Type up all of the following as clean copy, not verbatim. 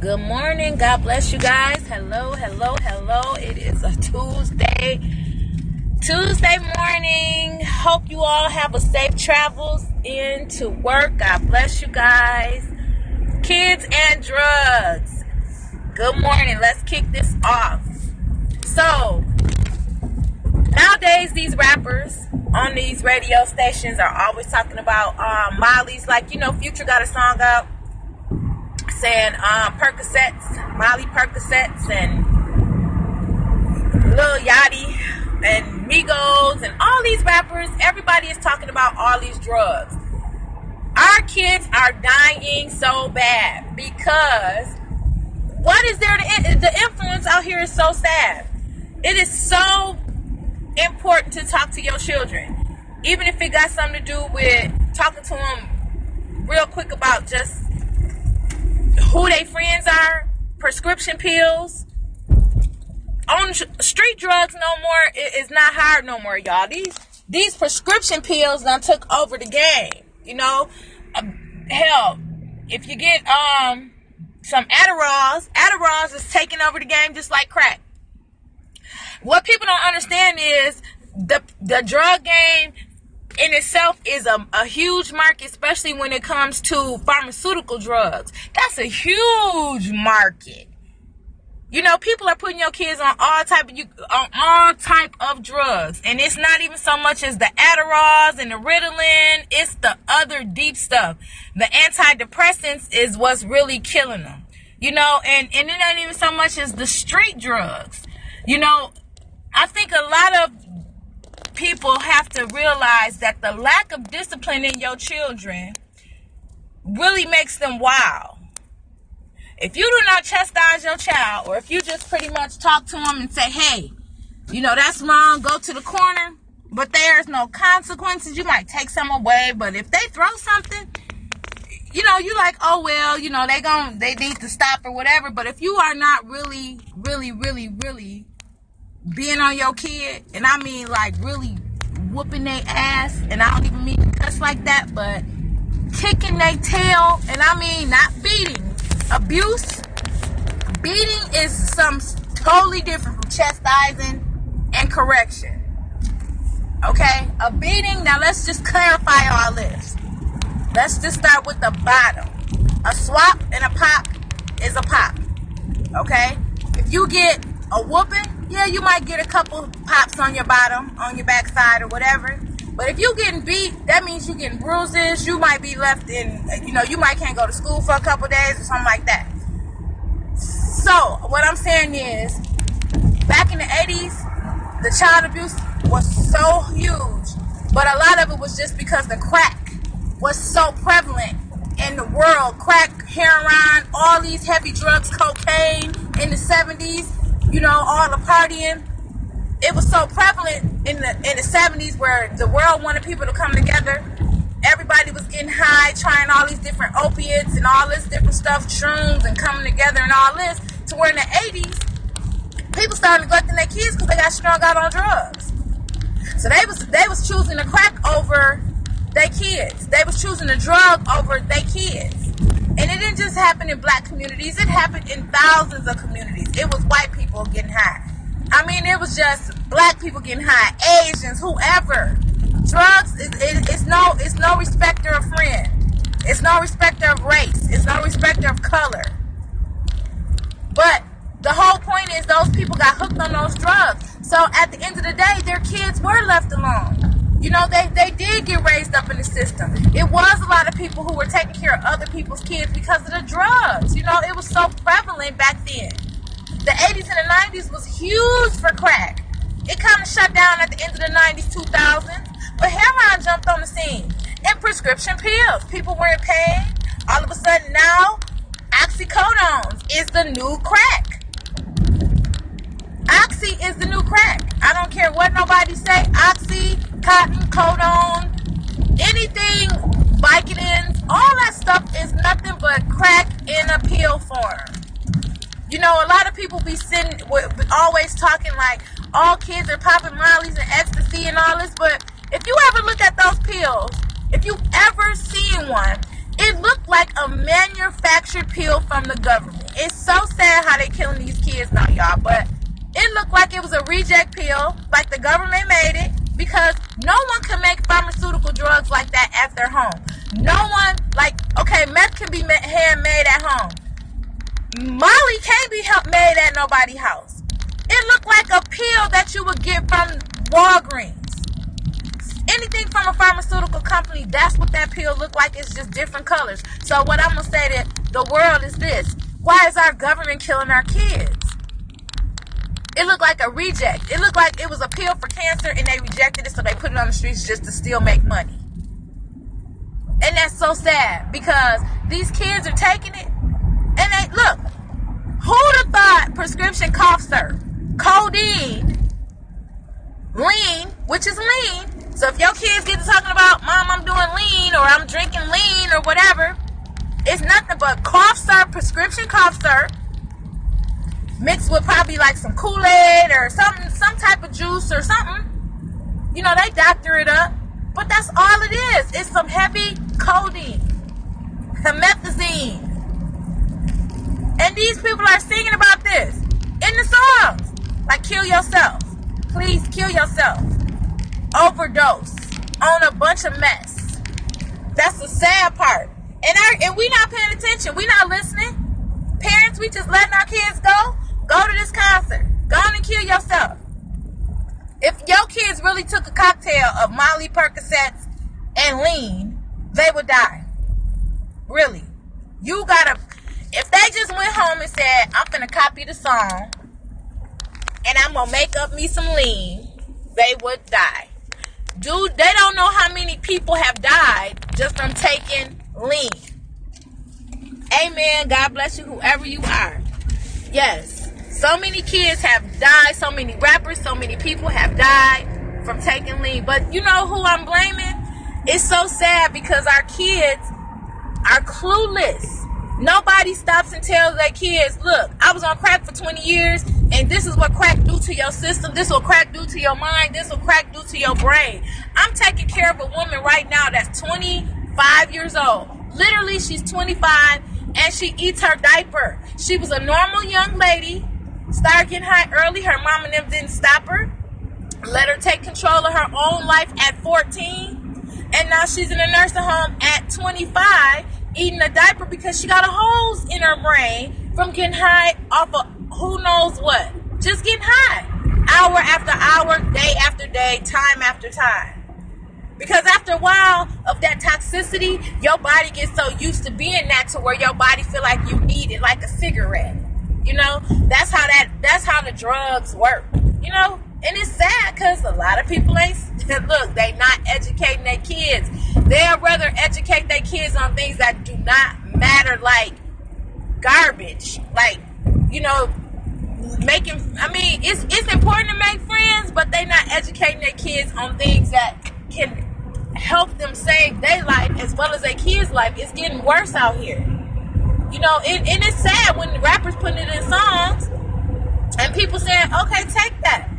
Good morning. God bless you guys. Hello. It is a Tuesday morning. Hope you all have a safe travels into work. God bless you guys. Kids and drugs. Good morning. Let's kick this off. So, nowadays these rappers on these radio stations are always talking about Molly's. Like, Future got a song out saying Percocets, Molly Percocets, and Lil Yachty and Migos and all these rappers. Everybody is talking about all these drugs. Our kids are dying so bad because what is there to the influence out here is so sad. It is so important to talk to your children, even if it got something to do with talking to them real quick about just who they friends are, prescription pills. On street drugs no more, it's not hard no more, y'all. These prescription pills done took over the game. Hell, if you get some Adderalls is taking over the game just like crack. What people don't understand is the drug game in itself is a huge market, especially when it comes to pharmaceutical drugs. That's a huge market. People are putting your kids on all type of drugs, and it's not even so much as the Adderalls and the Ritalin. It's the other deep stuff. The antidepressants is what's really killing them. And it ain't even so much as the street drugs. I think a lot of people have to realize that the lack of discipline in your children really makes them wild. If you do not chastise your child, or if you just pretty much talk to them and say, hey, that's wrong, go to the corner, but there's no consequences. You might take some away, but if they throw something, you like, oh, well, they need to stop or whatever. But if you are not really being on your kid, and I mean like really whooping their ass, and I don't even mean to cuss like that, but kicking their tail, and I mean not beating. Abuse, beating is some totally different from chastising and correction. Okay, a beating, now let's just clarify all this. Let's just start with the bottom. A swap and a pop is a pop. Okay, if you get a whooping, yeah, you might get a couple pops on your bottom, on your backside or whatever. But if you getting beat, that means you getting bruises. You might be left in, you might can't go to school for a couple days or something like that. So what I'm saying is, back in the 80s, the child abuse was so huge. But a lot of it was just because the crack was so prevalent in the world. Crack, heroin, all these heavy drugs, cocaine in the 70s, all the partying. It was so prevalent in the 70s where the world wanted people to come together. Everybody was getting high, trying all these different opiates and all this different stuff, shrooms and coming together and all this, to where in the 80s, people started neglecting their kids because they got strung out on drugs. So they was choosing the crack over their kids. They was choosing the drug over their kids. And it didn't just happen in black communities. It happened in thousands of communities. It was white people getting high. I mean, it was just black people getting high, Asians, whoever. Drugs, it's no respecter of friend. It's no respecter of race. It's no respecter of color. But the whole point is those people got hooked on those drugs. So at the end of the day, their kids were left alone. They did get raised up in the system. It was a lot of people who were taking care of other people's kids because of the drugs. It was so prevalent back then. The 80s and the 90s was huge for crack. It kind of shut down at the end of the 90s, 2000s. But heroin jumped on the scene. And prescription pills. People were in pain. All of a sudden now, oxycodones is the new crack. Oxy is the new crack. I don't care what nobody say. Oxy, cotton, codone, anything, Vicodins, all that stuff is nothing but crack in a pill form. A lot of people be always talking like all kids are popping Molly's and ecstasy and all this, but if you ever look at those pills, if you ever seen one, it looked like a manufactured pill from the government. It's so sad how they killing these kids now, y'all. But it looked like it was a reject pill, like the government made it, because no one can make pharmaceutical drugs like that at their home. No one, like, okay, meth can be handmade at home. Molly can't be made at nobody's house. It looked like a pill that you would get from Walgreens. Anything from a pharmaceutical company, that's what that pill looked like. It's just different colors. So what I'm going to say to the world is this. Why is our government killing our kids? It looked like a reject. It looked like it was a pill for cancer and they rejected it, so they put it on the streets just to still make money. And that's so sad because these kids are taking it. And they, look, who'd have thought prescription cough syrup, codeine, lean, which is lean. So if your kids get to talking about, Mom, I'm doing lean, or I'm drinking lean, or whatever, it's nothing but cough syrup, prescription cough syrup, mixed with probably like some Kool-Aid or something, some type of juice or something. You know, they doctor it up. But that's all it is. It's some heavy codeine, methazine. And these people are singing about this in the songs. Like, kill yourself. Please kill yourself. Overdose on a bunch of mess. That's the sad part. And we not paying attention. We not listening. Parents, we just letting our kids go. Go to this concert. Go on and kill yourself. If your kids really took a cocktail of Molly, Percocets, and lean, they would die. Really. You gotta, if they just went home and said, I'm finna copy the song, and I'm gonna make up me some lean, they would die. Dude, they don't know how many people have died just from taking lean. Amen. God bless you, whoever you are. Yes. So many kids have died. So many rappers, so many people have died from taking lean. But you know who I'm blaming? It's so sad because our kids are clueless. Nobody stops and tells their kids, look, I was on crack for 20 years, and this is what crack do to your system. This will crack do to your mind. This will crack do to your brain. I'm taking care of a woman right now that's 25 years old. Literally, she's 25, and she eats her diaper. She was a normal young lady, started getting high early. Her mom and them didn't stop her. Let her take control of her own life at 14. And now she's in a nursing home at 25, eating a diaper because she got a hose in her brain from getting high off of who knows what. Just getting high. Hour after hour, day after day, time after time. Because after a while of that toxicity, your body gets so used to being that to where your body feel like you need it, like a cigarette. You know, that's how the drugs work. You know, and it's sad because a lot of people ain't, look, they not educating their kids. They'd rather educate their kids on things that do not matter, like garbage. Like, you know, it's important to make friends, but they not educating their kids on things that can help them save their life as well as their kids' life. It's getting worse out here. You know, and it's sad when the rappers putting it in songs and people saying, okay, take that.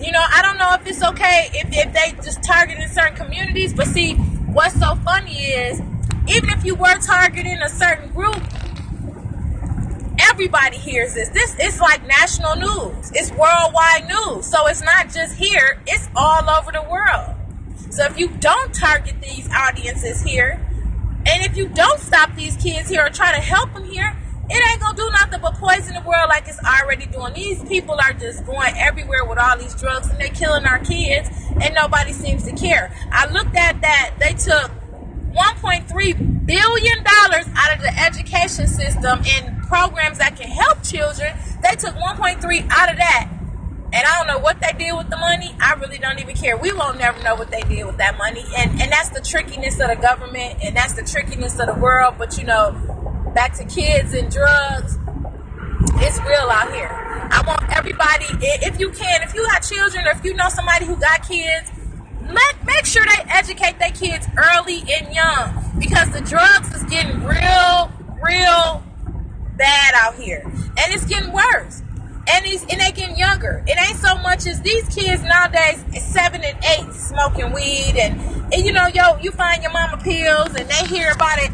You know, I don't know if it's okay if they just targeting certain communities, but see, what's so funny is, even if you were targeting a certain group, everybody hears this. This is like national news. It's worldwide news. So it's not just here, it's all over the world. So if you don't target these audiences here, and if you don't stop these kids here or try to help them here, it ain't gonna do nothing but poison the world like it's already doing. These people are just going everywhere with all these drugs, and they're killing our kids, and nobody seems to care. I looked at that. They took $1.3 billion out of the education system and programs that can help children. They took 1.3 out of that. And I don't know what they did with the money. I really don't even care. We won't never know what they did with that money. And that's the trickiness of the government, and that's the trickiness of the world. But, you know, back to kids and drugs, it's real out here. I want everybody, if you can, if you got children or if you know somebody who got kids, make sure they educate their kids early and young, because the drugs is getting real bad out here. And it's getting worse. And they getting younger. It ain't so much as these kids nowadays, 7 and 8, smoking weed, and you know, you find your mama pills, and they hear about it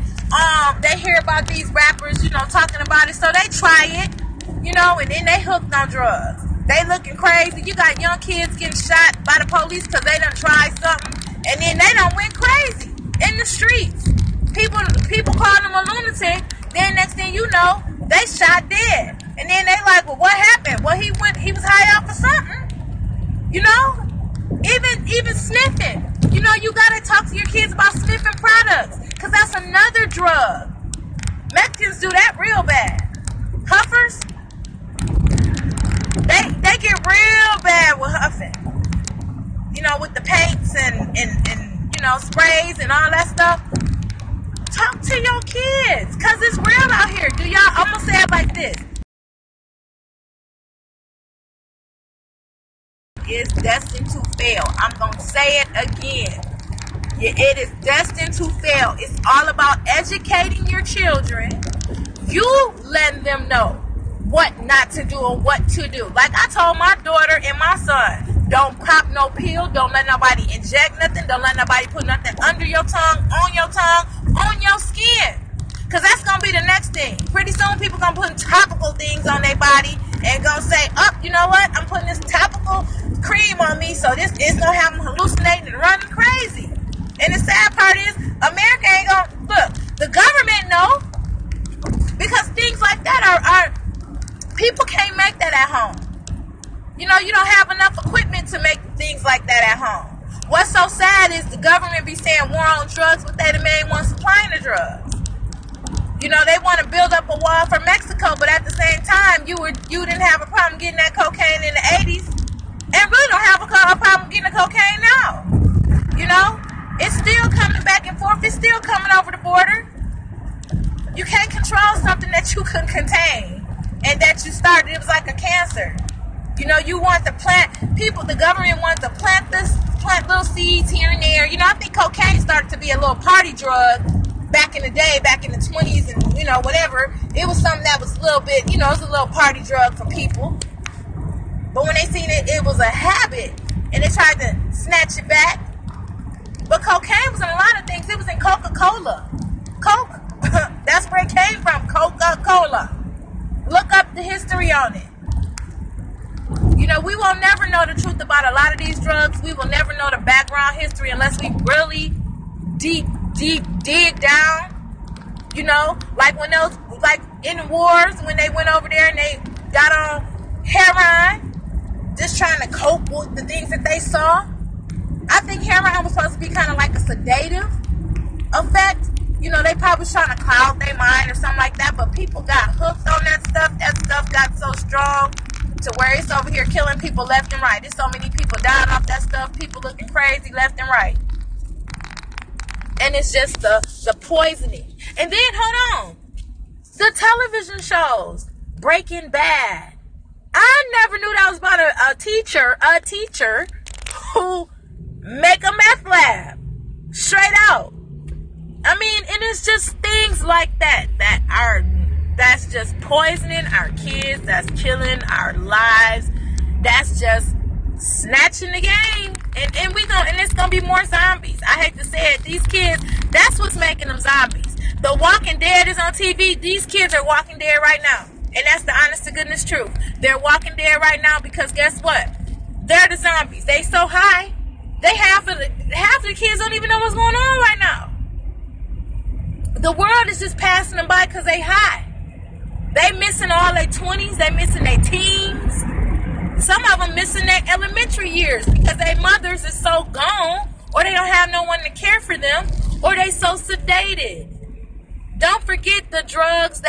they hear about these rappers, talking about it, so they try it, and then they hooked on drugs. They looking crazy. You got young kids getting shot by the police because they done tried something, and then they done went crazy in the streets. People call them a lunatic. Then next thing you know, they shot dead. And then they like, well, what happened? Well, he was high off of something. Even sniffing. You gotta talk to your kids about sniffing products, because that's another drug. Mexicans do that real bad. Huffers, they get real bad with huffing. With the paints and sprays and all that stuff. Talk to your kids, because it's real out here. I'm gonna say it like this. Is destined to fail. I'm going to say it again. It is destined to fail. It's all about educating your children. You letting them know what not to do and what to do. Like I told my daughter and my son, don't pop no pill. Don't let nobody inject nothing. Don't let nobody put nothing under your tongue, on your skin. Because that's going to be the next thing. Pretty soon people going to put topical things on their body and going to say, you know what? I'm putting this topical cream on me, so this is going to have them hallucinating and running crazy. And the sad part is, America ain't going to, look, the government know, because things like that are people can't make that at home. You don't have enough equipment to make things like that at home. What's so sad is the government be saying war on drugs, but they the main ones supplying the drugs. They want to build up a wall for Mexico, but at the same time, you didn't have a problem getting that cocaine in the 80s, and really don't have a problem getting the cocaine now. It's still coming back and forth. It's still coming over the border. You can't control something that you couldn't contain and that you started. It was like a cancer. You want to plant people. The government wants to plant little seeds here and there. I think cocaine started to be a little party drug back in the day, back in the 20s and, whatever. It was something that was a little bit, it was a little party drug for people. But when they seen it, it was a habit. And they tried to snatch it back. But cocaine was in a lot of things. It was in Coca-Cola. Coke. That's where it came from. Coca-Cola. Look up the history on it. We will never know the truth about a lot of these drugs. We will never know the background history unless we really deep dig down. Like when those, like in the wars, when they went over there and they got on heroin, just trying to cope with the things that they saw. I think heroin was supposed to be kind of like a sedative effect. They probably was trying to cloud their mind or something like that, but people got hooked on that stuff. That stuff got so strong to where it's over here killing people left and right. There's so many people dying off that stuff, people looking crazy left and right. And it's just the poisoning. And then, hold on, the television shows, Breaking Bad. I never knew that was about a teacher who make a meth lab. Straight out. And it's just things like that's just poisoning our kids, that's killing our lives, that's just snatching the game. And it's gonna be more zombies. I hate to say it, these kids, that's what's making them zombies. The Walking Dead is on TV. These kids are walking dead right now. And that's the honest to goodness truth. They're walking dead right now because guess what? They're the zombies. They so high. Half of the kids don't even know what's going on right now. The world is just passing them by because they high. They missing all their 20s. They missing their teens. Some of them missing their elementary years because their mothers is so gone, or they don't have no one to care for them, or they so sedated. Don't forget the drugs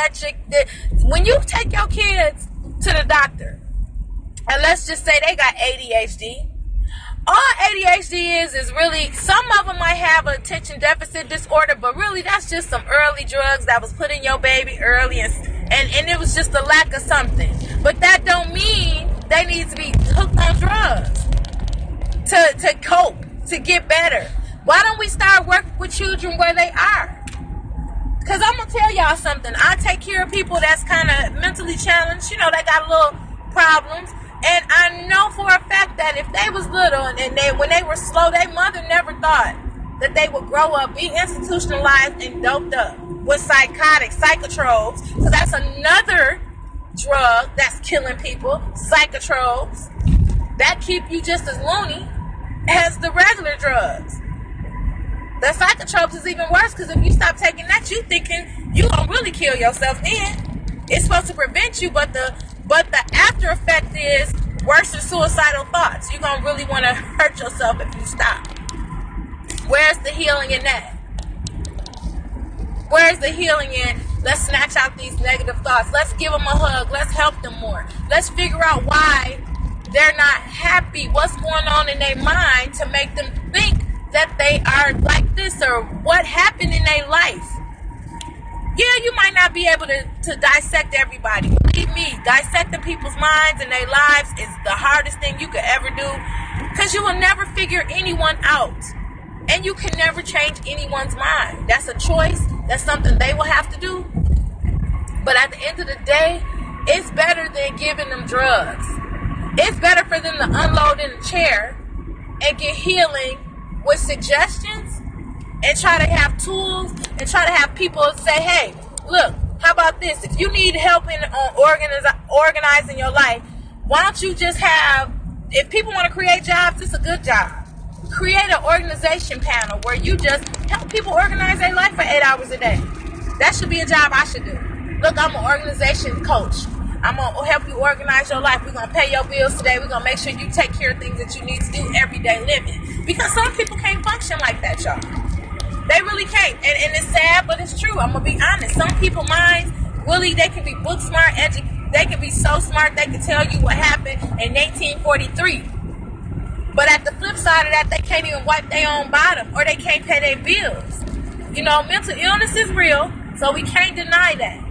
when you take your kids to the doctor, and let's just say they got ADHD. All ADHD is really, some of them might have attention deficit disorder, but really that's just some early drugs that was put in your baby early, and it was just a lack of something. But that don't mean they need to be hooked on drugs to cope, to get better. Why don't we start working with children where they are? Because I'm going to tell y'all something. I take care of people that's kind of mentally challenged. They got little problems. And I know for a fact that if they was little and when they were slow, their mother never thought that they will grow up, be institutionalized, and doped up with psychotics, psychotropes, because that's another drug that's killing people, psychotropes, that keep you just as loony as the regular drugs. The psychotropes is even worse, because if you stop taking that, you thinking you gonna really kill yourself then. It's supposed to prevent you, but the after effect is worse than suicidal thoughts. You're gonna really want to hurt yourself if you stop. Where's the healing in that? Where's the healing in, let's snatch out these negative thoughts. Let's give them a hug. Let's help them more. Let's figure out why they're not happy. What's going on in their mind to make them think that they are like this, or what happened in their life. Yeah, you might not be able to dissect everybody. Believe me, dissecting people's minds and their lives is the hardest thing you could ever do, because you will never figure anyone out. And you can never change anyone's mind. That's a choice. That's something they will have to do. But at the end of the day, it's better than giving them drugs. It's better for them to unload in a chair and get healing with suggestions, and try to have tools, and try to have people say, hey, look, how about this? If you need help in organizing your life, why don't you just have, if people want to create jobs, it's a good job. Create an organization panel where you just help people organize their life for 8 hours a day. That should be a job I should do. Look, I'm an organization coach. I'm going to help you organize your life. We're going to pay your bills today. We're going to make sure you take care of things that you need to do everyday living. Because some people can't function like that, y'all. They really can't. And it's sad, but it's true. I'm going to be honest. Some people's minds, really, they can be book smart, they can be so smart they can tell you what happened in 1843. But at the flip side of that, they can't even wipe their own bottom, or they can't pay their bills. You know, mental illness is real, so we can't deny that.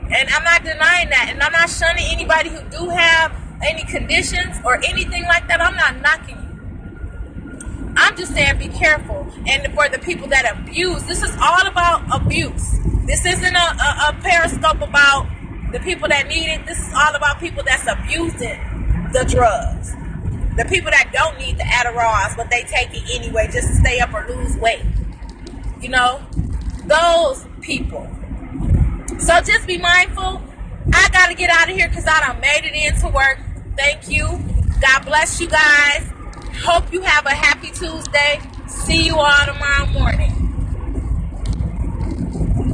And I'm not denying that. And I'm not shunning anybody who do have any conditions or anything like that. I'm not knocking you. I'm just saying be careful. And for the people that abuse, this is all about abuse. This isn't a periscope about the people that need it. This is all about people that's abusing the drugs. The people that don't need the Adderalls, but they take it anyway just to stay up or lose weight. You know, those people. So just be mindful. I got to get out of here because I done made it into work. Thank you. God bless you guys. Hope you have a happy Tuesday. See you all tomorrow morning.